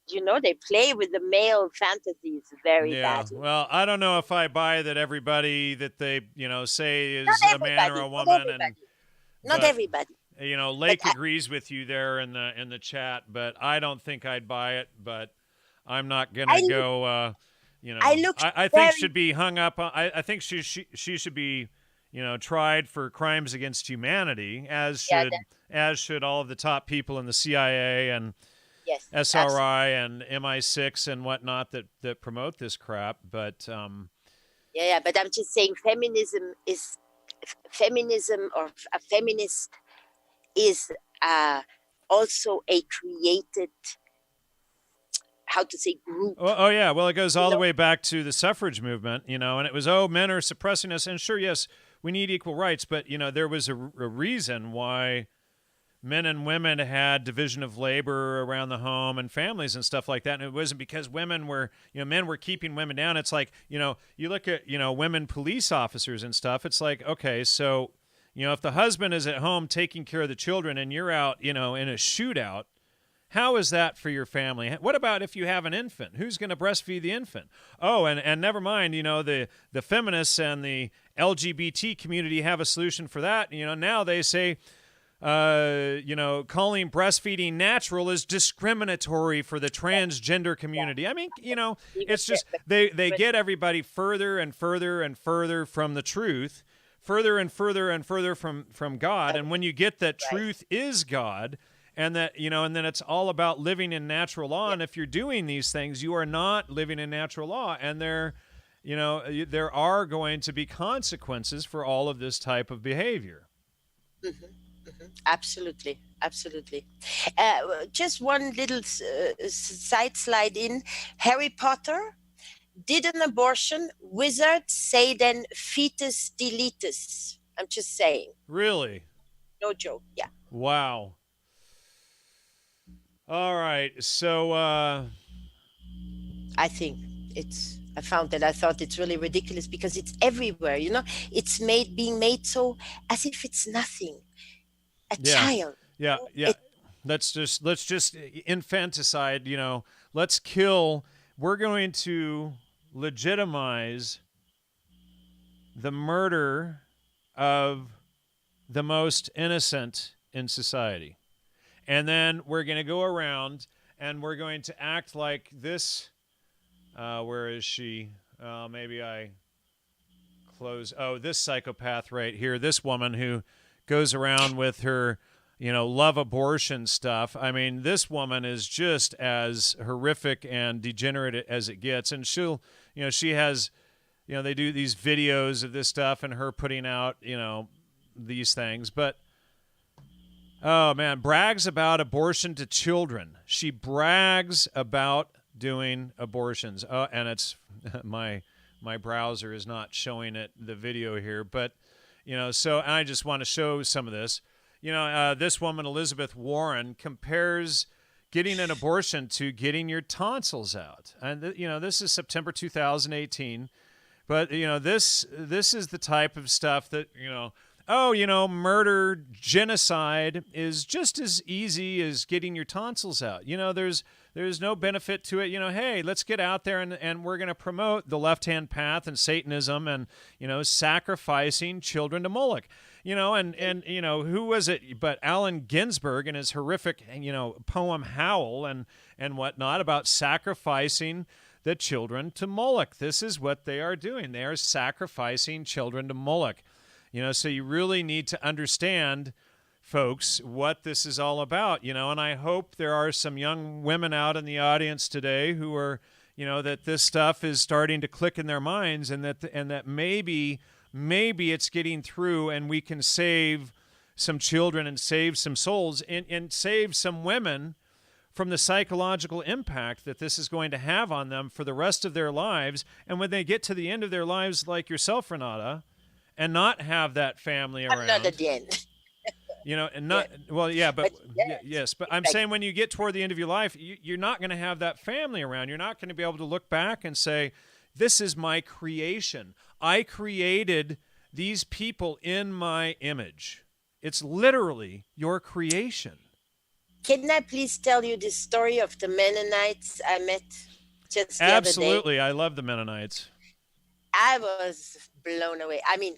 they play with the male fantasies very yeah. badly. Well, I don't know if I buy that everybody that they, say Not is a man or a everybody, not woman, and everybody, not but everybody. But Lake agrees with you there in the chat, but I don't think I'd buy it. But I'm not gonna I go. I looked I think very should be hung up. I think she should be, tried for crimes against humanity, yeah, as should all of the top people in the CIA and yes, absolutely. SRI and MI6 and whatnot that promote this crap. But Yeah, but I'm just saying feminism or a feminist is uh, also a created, how to say, group. oh yeah, well it goes You all the know, way back to the suffrage movement, and it was men are suppressing us, and sure, yes, we need equal rights, but there was a reason why men and women had division of labor around the home and families and stuff like that. And it wasn't because women were, men were keeping women down. It's like, you look at, women police officers and stuff. It's like, okay, so, if the husband is at home taking care of the children and you're out, in a shootout, How is that for your family? What about if you have an infant? Who's going to breastfeed the infant? Oh, and never mind, the feminists and the LGBT community have a solution for that. Now they say, calling breastfeeding natural is discriminatory for the transgender community. I mean, Even it's just they get everybody further and further and further from the truth, further and further and further from God. And when you get that truth is God, and that and then it's all about living in natural law. And if you're doing these things, you are not living in natural law, and there are going to be consequences for all of this type of behavior. Absolutely, absolutely. Just one little side slide in. Harry Potter did an abortion. Wizards say then fetus deletus. I'm just saying. Really? No joke. Yeah. Wow. All right. So I think I found that I thought it's really ridiculous because it's everywhere, it's being made so as if it's nothing. A child. Yeah. Let's just infanticide, let's kill. We're going to legitimize the murder of the most innocent in society. And then we're going to go around and we're going to act like this. Where is she? Maybe I close. Oh, this psychopath right here. This woman who goes around with her, love abortion stuff. I mean, this woman is just as horrific and degenerate as it gets. And she'll, she has, they do these videos of this stuff and her putting out, these things. But oh man, brags about abortion to children. She brags about doing abortions. Oh, and it's my browser is not showing it the video here, but so I just want to show some of this. This woman Elizabeth Warren compares getting an abortion to getting your tonsils out, and this is September 2018. But this is the type of stuff that murder, genocide is just as easy as getting your tonsils out. There's no benefit to it. Hey, let's get out there and we're going to promote the left-hand path and Satanism and, sacrificing children to Moloch. And who was it but Allen Ginsberg and his horrific, poem Howl and whatnot about sacrificing the children to Moloch. This is what they are doing. They are sacrificing children to Moloch. So you really need to understand, folks, what this is all about, and I hope there are some young women out in the audience today who are, that this stuff is starting to click in their minds and that maybe it's getting through and we can save some children and save some souls and save some women from the psychological impact that this is going to have on them for the rest of their lives. And when they get to the end of their lives, like yourself, Renata, and not have that family around. Not at the end. And not, well, yeah, but yes, but I'm saying when you get toward the end of your life, you're not going to have that family around. You're not going to be able to look back and say, this is my creation. I created these people in my image. It's literally your creation. Can I please tell you the story of the Mennonites I met just the Absolutely. other day? I love the Mennonites. I was blown away. I mean,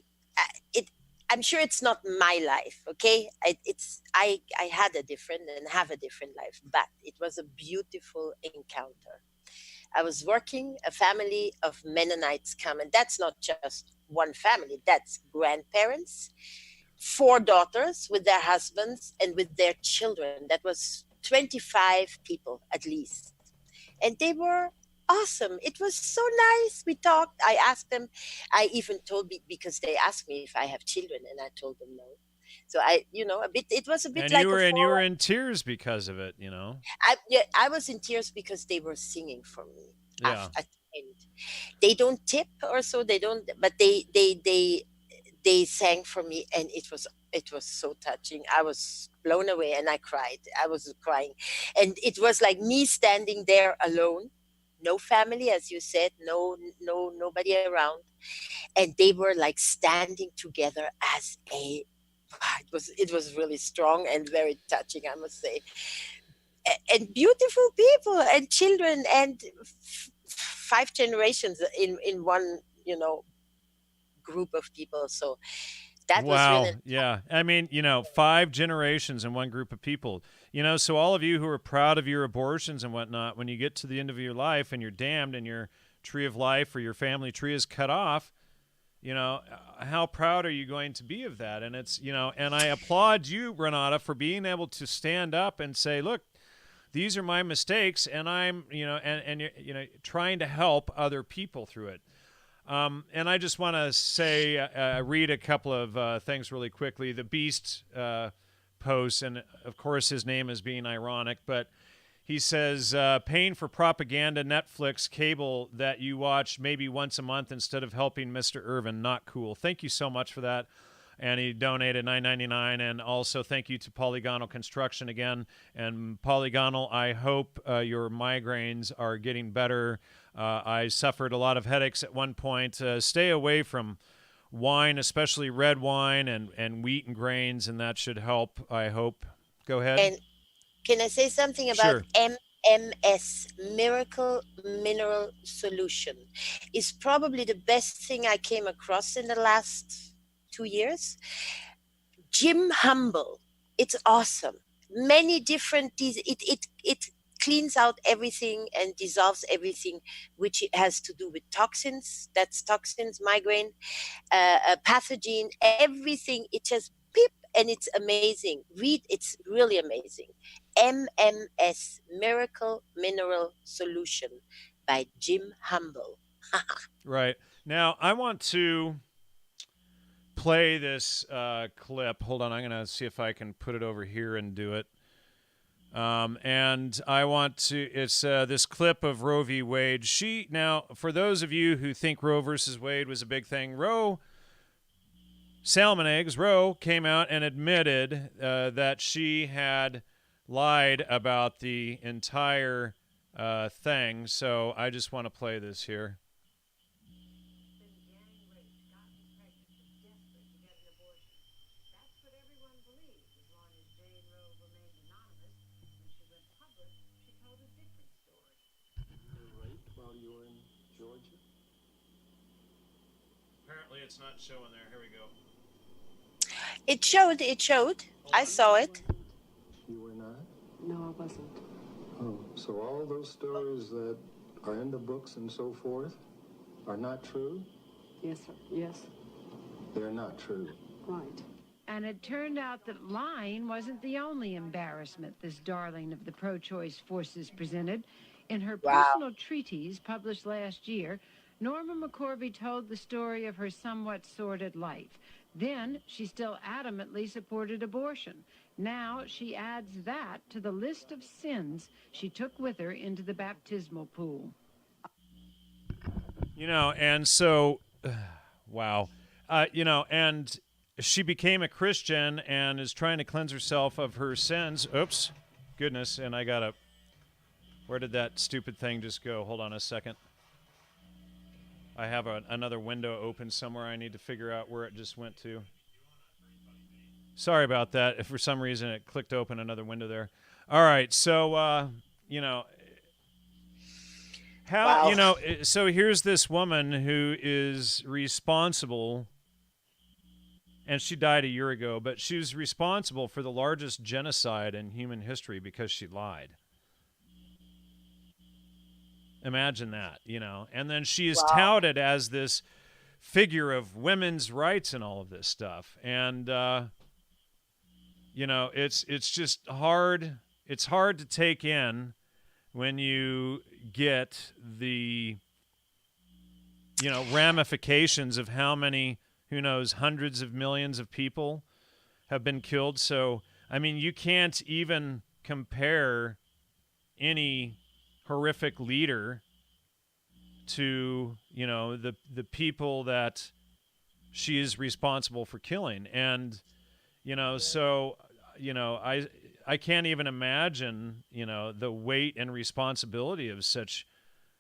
I'm sure it's not my life, okay? I had a different and have a different life, but it was a beautiful encounter. I was working, a family of Mennonites come, and that's not just one family, that's grandparents, 4 daughters with their husbands and with their children. That was 25 people at least. And they were awesome. It was so nice. We talked. I asked them. I even told me because they asked me if I have children, and I told them no. So a bit. It was a bit and like you were in tears because of it. I was in tears because they were singing for me. Yeah. At the end. They don't tip or so. They don't. But they sang for me, and it was so touching. I was blown away, and I cried. I was crying, and it was like me standing there alone. No family, as you said, nobody around, and they were like standing together as it was really strong and very touching, I must say. and beautiful people and children and 5 generations in one, group of people. So that was really Wow. Yeah. I mean, 5 generations in one group of people. So all of you who are proud of your abortions and whatnot, when you get to the end of your life and you're damned and your tree of life or your family tree is cut off, how proud are you going to be of that? And and I applaud you, Renata, for being able to stand up and say, look, these are my mistakes, and I'm, and you're, trying to help other people through it. And I just want to say, read a couple of things really quickly. The Beast posts, and of course his name is being ironic, but he says, paying for propaganda Netflix cable that you watch maybe once a month instead of helping Mr. Irvin, not cool. Thank you so much for that. And he donated $9.99. And also thank you to Polygonal Construction again. And Polygonal, I hope your migraines are getting better. I suffered a lot of headaches at one point. Stay away from wine, especially red wine and wheat and grains, and that should help, I hope. Go ahead. And can I say something about Sure. MMS, Miracle Mineral Solution? Is probably the best thing I came across in the last 2 years. Jim Humble, it's awesome. Many different it cleans out everything and dissolves everything which it has to do with toxins. That's toxins, migraine, pathogen, everything. It just beep, and it's amazing. Read, it's really amazing. MMS, Miracle Mineral Solution, by Jim Humble. Right. Now, I want to play this clip. Hold on. I'm going to see if I can put it over here and do it. And I want to, it's this clip of Roe v. Wade. Now, for those of you who think Roe versus Wade was a big thing, Roe came out and admitted that she had lied about the entire thing. So I just want to play this here. Apparently it's not showing there. Here we go. It showed. I saw it. You were not? No, I wasn't. Oh, so all those stories that are in the books and so forth are not true? Yes, sir. Yes. They're not true. Right. And it turned out that lying wasn't the only embarrassment this darling of the pro-choice forces presented. In her personal treatise published last year, Norma McCorvey told the story of her somewhat sordid life. Then she still adamantly supported abortion. Now she adds that to the list of sins she took with her into the baptismal pool. And so, wow. And she became a Christian and is trying to cleanse herself of her sins. Oops. Goodness. And where did that stupid thing just go? Hold on a second. I have another window open somewhere. I need to figure out where it just went to. Sorry about that. If for some reason it clicked open another window there. All right. So, so here's this woman who is responsible, and she died a year ago, but she was responsible for the largest genocide in human history because she lied. Imagine that, and then she is touted as this figure of women's rights and all of this stuff. And, it's just hard. It's hard to take in when you get the, ramifications of how many, who knows, hundreds of millions of people have been killed. So, I mean, you can't even compare any horrific leader to, the people that she is responsible for killing. And, so, I can't even imagine, the weight and responsibility of such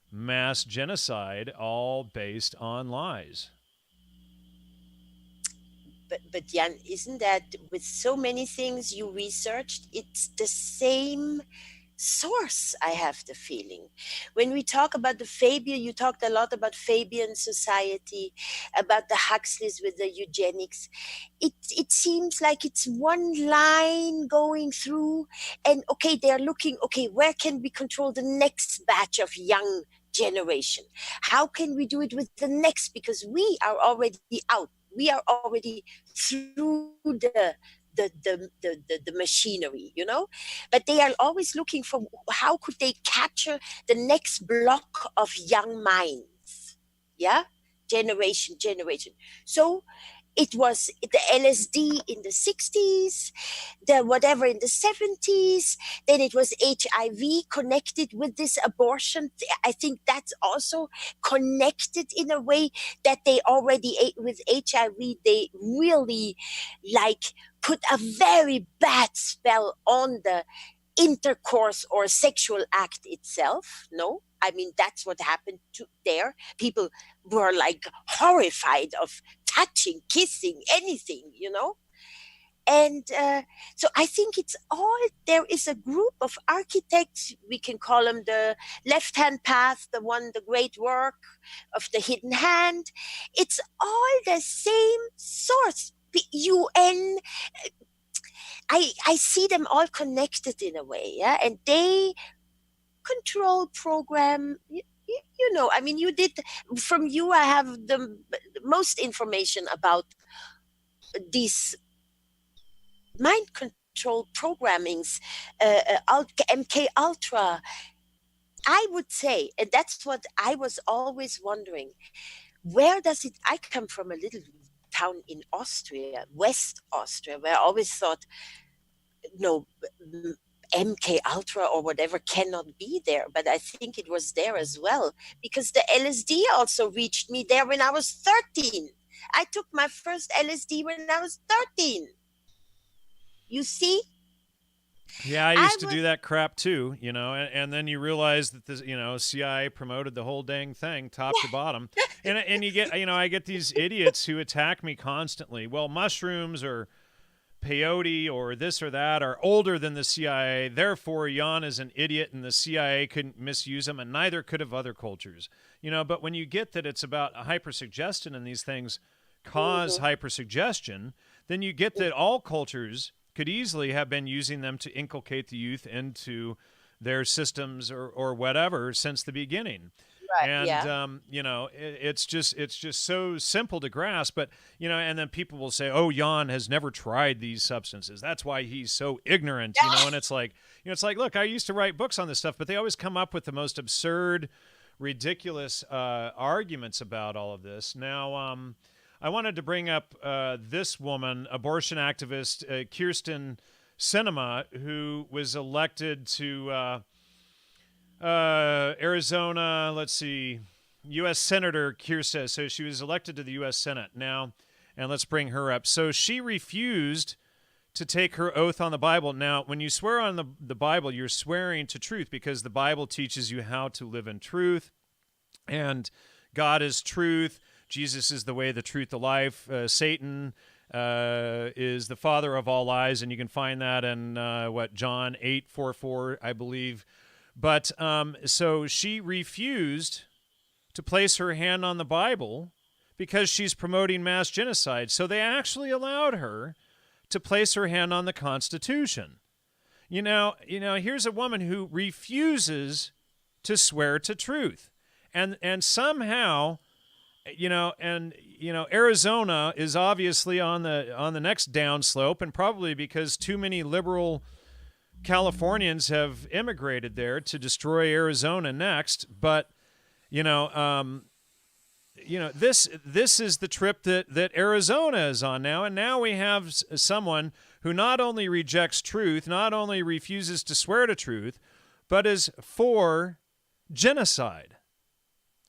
mass genocide, all based on lies. But Jan, isn't that with so many things you researched, it's the same source, I have the feeling. When we talk about the Fabian, you talked a lot about Fabian society, about the Huxleys with the eugenics. It seems like it's one line going through, and okay, they're looking, okay, where can we control the next batch of young generation? How can we do it with the next? Because we are already out. We are already through the machinery, you know, but they are always looking for how could they capture the next block of young minds. Yeah, generation. So it was the LSD in the 60s, the whatever in the 70s, then it was HIV connected with this abortion. I think that's also connected in a way that they already, with HIV, they really like put a very bad spell on the intercourse or sexual act itself. No, I mean, that's what happened to there. People were like horrified of touching, kissing, anything, you know. And so I think it's all, there is a group of architects, we can call them the left hand path, the great work of the hidden hand. It's all the same source. UN, I see them all connected in a way, yeah, and they control program. You know, I mean, you did, from you I have the most information about these mind control programmings, MK Ultra. I would say, and that's what I was always wondering, where does it, I come from a little town in Austria, West Austria, where I always thought, no, MK Ultra or whatever cannot be there, but I think it was there as well, because the LSD also reached me there when I was 13. I took my first LSD when I was 13. You see? Yeah, I used to do that crap too, you know, and then you realize that this, you know, CIA promoted the whole dang thing, top to bottom, and you get, you know, I get these idiots who attack me constantly. Well, mushrooms or peyote or this or that are older than the CIA, therefore Jan is an idiot and the CIA couldn't misuse them, and neither could have other cultures, you know. But when you get that it's about hypersuggestion and these things cause hypersuggestion, then you get that all cultures could easily have been using them to inculcate the youth into their systems or whatever since the beginning. Right, And, yeah. you know, it's just so simple to grasp. But, you know, and then people will say, oh, Jan has never tried these substances. That's why he's so ignorant, you know. And it's like, you know, it's like, look, I used to write books on this stuff, but they always come up with the most absurd, ridiculous arguments about all of this. Now, I wanted to bring up this woman, abortion activist Kirsten Sinema, who was elected to Arizona, let's see, U.S. Senator Kirsten. So she was elected to the U.S. Senate now, and let's bring her up. So she refused to take her oath on the Bible. Now, when you swear on the Bible, you're swearing to truth because the Bible teaches you how to live in truth, and God is truth. Jesus is the way, the truth, the life. Satan is the father of all lies, and you can find that in John 8:44, I believe. But so she refused to place her hand on the Bible because she's promoting mass genocide. So they actually allowed her to place her hand on the Constitution. You know, here's a woman who refuses to swear to truth, and somehow. Arizona is obviously on the next downslope, and probably because too many liberal Californians have immigrated there to destroy Arizona next. But this is the trip that Arizona is on now, and now we have someone who not only rejects truth, not only refuses to swear to truth, but is for genocide.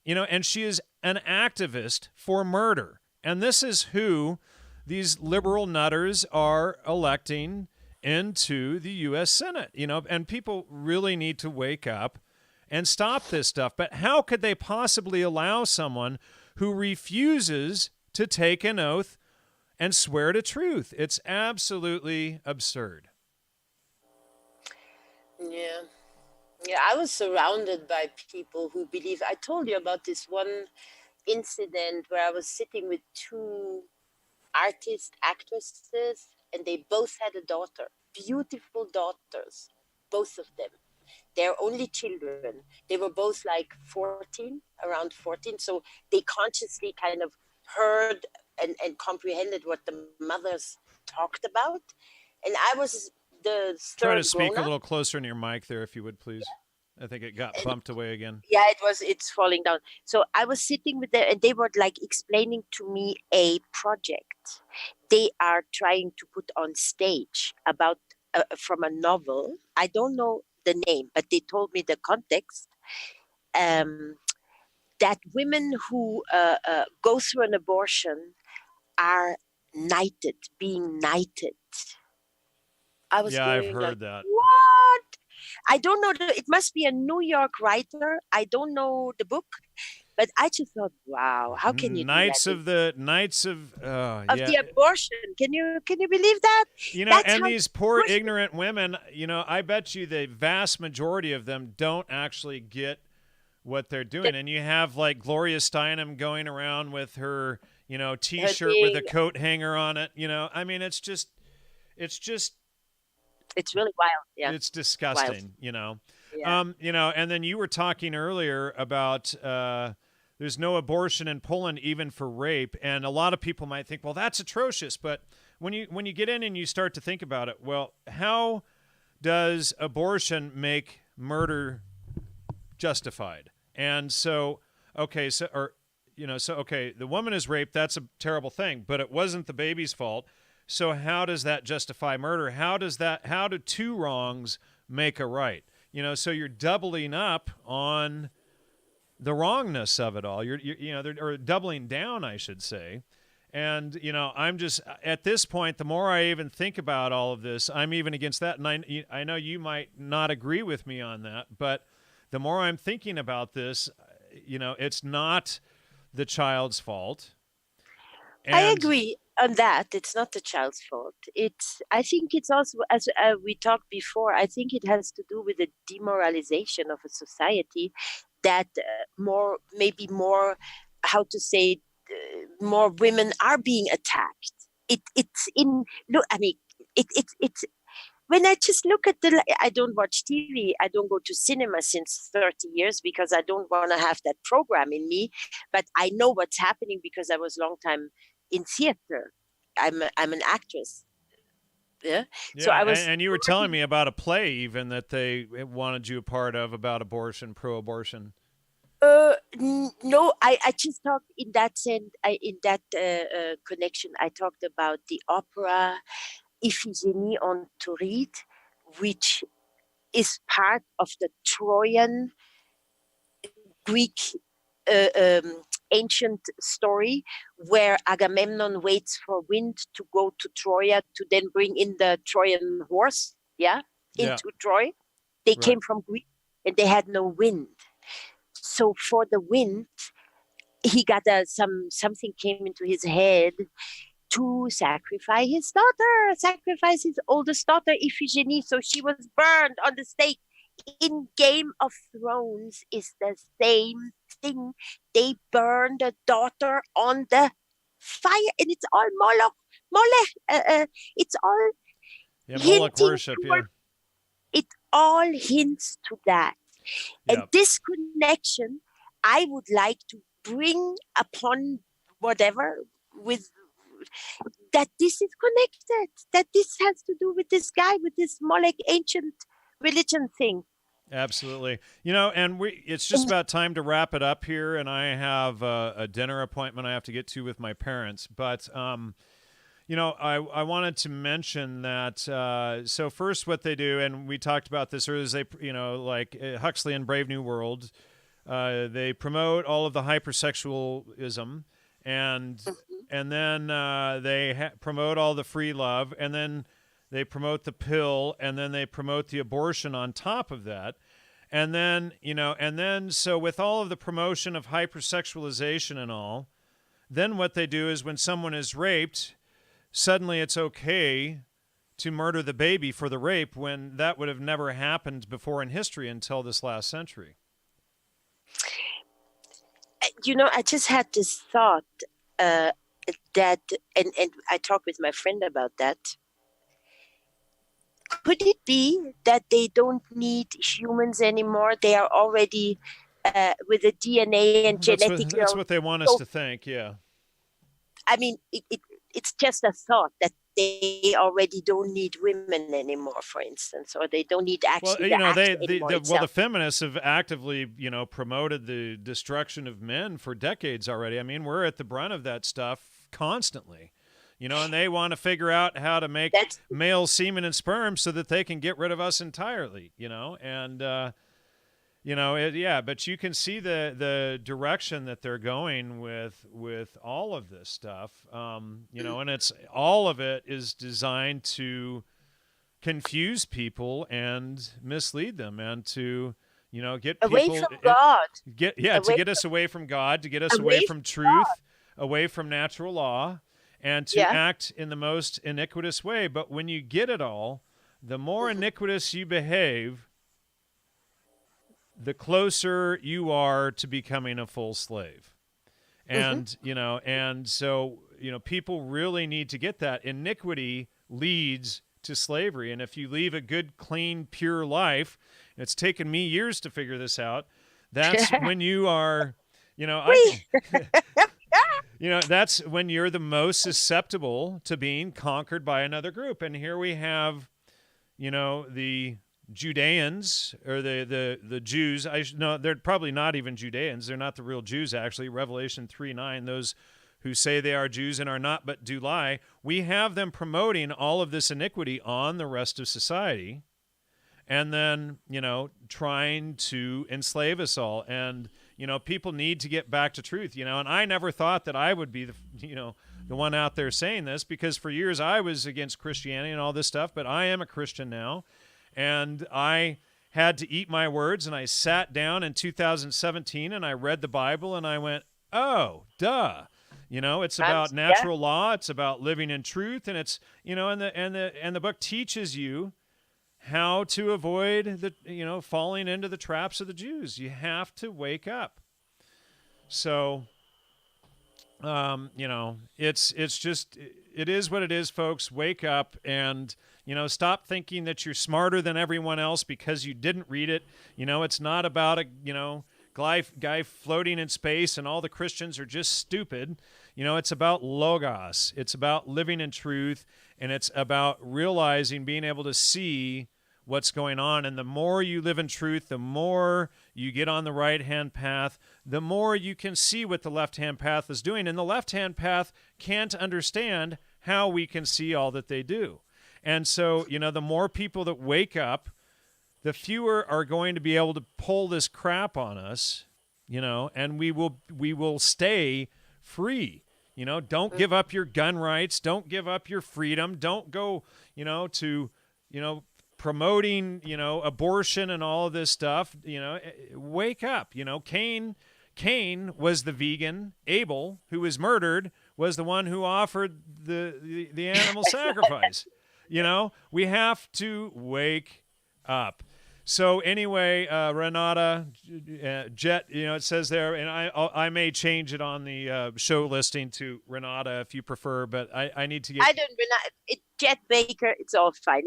And she is an activist for murder. And this is who these liberal nutters are electing into the U.S. Senate. And people really need to wake up and stop this stuff. But how could they possibly allow someone who refuses to take an oath and swear to truth? It's absolutely absurd. Yeah. Yeah, I was surrounded by people who believe. I told you about this one incident where I was sitting with two actresses, and they both had a daughter, beautiful daughters, both of them. They're only children. They were both like 14, around 14. So they consciously kind of heard and comprehended what the mothers talked about. And I was the Try to third speak grown a up. little closer in your mic there, if you would, please. I think it got bumped away again. Yeah, it's falling down. So I was sitting with them, and they were like explaining to me a project they are trying to put on stage about from a novel. I don't know the name, but they told me the context. um, that women who go through an abortion are knighted, being knighted. I was Yeah, I've going like, heard that. what? I don't know. It must be a New York writer. I don't know the book, but I just thought, wow, how can you do that? Knights of Of yeah. the abortion. Can you believe that? You know, That's and how these poor abortion- ignorant women, you know, I bet you the vast majority of them don't actually get what they're doing. And you have like Gloria Steinem going around with her, you know, t-shirt with a coat hanger on it, you know. I mean, it's just it's really wild. Yeah. it's disgusting, Wild. you know. Yeah. You know, and then you were talking earlier about there's no abortion in Poland even for rape, and a lot of people might think, well, that's atrocious, but when you get in and you start to think about it, well, how does abortion make murder justified? And so, okay, so or you know, so okay, the woman is raped, that's a terrible thing, but it wasn't the baby's fault. So how does that justify murder? How do two wrongs make a right? You know, so you're doubling up on the wrongness of it all. You know, or doubling down, I should say. And, you know, I'm just, at this point, the more I even think about all of this, I'm even against that. And I know you might not agree with me on that, but the more I'm thinking about this, you know, it's not the child's fault. And I agree on that. It's not the child's fault. I think it's also, as we talked before, I think it has to do with the demoralization of a society that maybe more, how to say, more women are being attacked. It's in, look, I mean, it's, when I just look at I don't watch TV. I don't go to cinema since 30 years because I don't want to have that program in me. But I know what's happening because I was a long time in theater. I'm an actress. Yeah. So I was. and you were telling me about a play even that they wanted you a part of about abortion, pro-abortion. No, I just talked in that sense. In that connection, I talked about the opera Iphigenie on Tauride, which is part of the Trojan Greek ancient story where Agamemnon waits for wind to go to Troy to then bring in the Trojan horse, into Troy. They came from Greece and they had no wind. So for the wind, he got something came into his head to sacrifice his oldest daughter, Iphigenie. So she was burned on the stake. In Game of Thrones is the same thing. They burn the daughter on the fire, and it's all Molech. It's all Moloch worship. It all hints to that. And this connection, I would like to bring upon whatever with that this is connected, that this has to do with this guy, with this Molech ancient religion thing. Absolutely. You know, and it's just about time to wrap it up here, and I have a dinner appointment I have to get to with my parents. But, you know, I wanted to mention that, so first what they do, and we talked about this earlier, is they, you know, like Huxley in Brave New World, they promote all of the hypersexualism, and then they promote all the free love, and then they promote the pill, and then they promote the abortion on top of that. And then, you know, so with all of the promotion of hypersexualization and all, then what they do is when someone is raped, suddenly it's okay to murder the baby for the rape when that would have never happened before in history until this last century. I just had this thought that, and I talked with my friend about that. Could it be that they don't need humans anymore? They are already with the DNA and genetic. That's what they want us to think, yeah. I mean, it's just a thought that they already don't need women anymore, for instance, or they don't need actually the feminists have actively, promoted the destruction of men for decades already. I mean, we're at the brunt of that stuff constantly. And they want to figure out how to make male semen and sperm so that they can get rid of us entirely, and, but you can see the direction that they're going with all of this stuff, and it's all of it is designed to confuse people and mislead them and to, get people away from God. To get us away from God, to get us away from truth, away from natural law, and to act in the most iniquitous way. But when you get it all, the more iniquitous you behave, the closer you are to becoming a full slave. And, so people really need to get that. Iniquity leads to slavery. And if you leave a good, clean, pure life, and it's taken me years to figure this out, that's when you are, that's when you're the most susceptible to being conquered by another group. And here we have, the Judeans, or the Jews. They're probably not even Judeans. They're not the real Jews, actually. Revelation 3:9, those who say they are Jews and are not but do lie. We have them promoting all of this iniquity on the rest of society, and then, trying to enslave us all. And, people need to get back to truth, and I never thought that I would be the one out there saying this, because for years I was against Christianity and all this stuff, but I am a Christian now, and I had to eat my words, and I sat down in 2017 and I read the Bible and I went, oh, duh. It's about natural law, it's about living in truth, and it's, and the book teaches you how to avoid the falling into the traps of the Jews. You have to wake up. So it's just, it is what it is, folks. Wake up and stop thinking that you're smarter than everyone else because you didn't read it. It's not about a guy floating in space and all the Christians are just stupid. It's about logos. It's about living in truth, and it's about realizing, being able to see what's going on. And the more you live in truth, the more you get on the right-hand path, the more you can see what the left-hand path is doing. And the left-hand path can't understand how we can see all that they do. And so, the more people that wake up, the fewer are going to be able to pull this crap on us, and we will stay free. Don't give up your gun rights. Don't give up your freedom. Don't go, to, promoting, abortion and all of this stuff. Wake up. Cain was the vegan. Abel, who was murdered, was the one who offered the animal sacrifice. We have to wake up. So anyway, Renata, Jett, it says there, and I may change it on the show listing to Renata if you prefer, but I need to get. I don't, Jett Baker. It's all fine.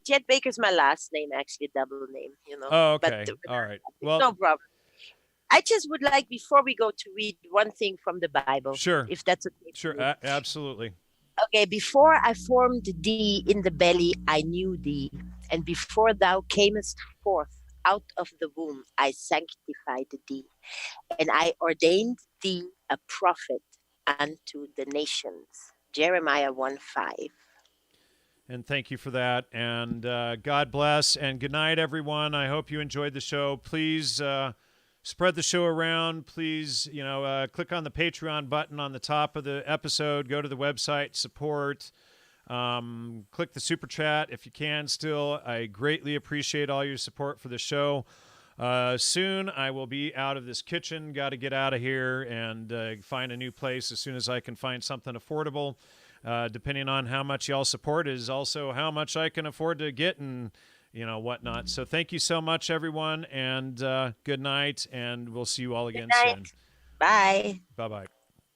Jett Baker's my last name, actually, double name. Oh, okay. All right. Well, no problem. I just would like, before we go, to read one thing from the Bible. Sure. If that's okay. Sure. Absolutely. Okay. Before I formed thee in the belly, I knew thee. And before thou camest forth out of the womb, I sanctified thee. And I ordained thee a prophet unto the nations. Jeremiah 1:5. And thank you for that. And God bless. And good night, everyone. I hope you enjoyed the show. Please spread the show around. Please, click on the Patreon button on the top of the episode. Go to the website, support. Click the super chat if you can still. I greatly appreciate all your support for the show. Soon I will be out of this kitchen. Got to get out of here and find a new place as soon as I can find something affordable. depending on how much y'all support is also how much I can afford to get and, whatnot. So thank you so much, everyone, and good night, and we'll see you all again soon. Bye. Bye-bye.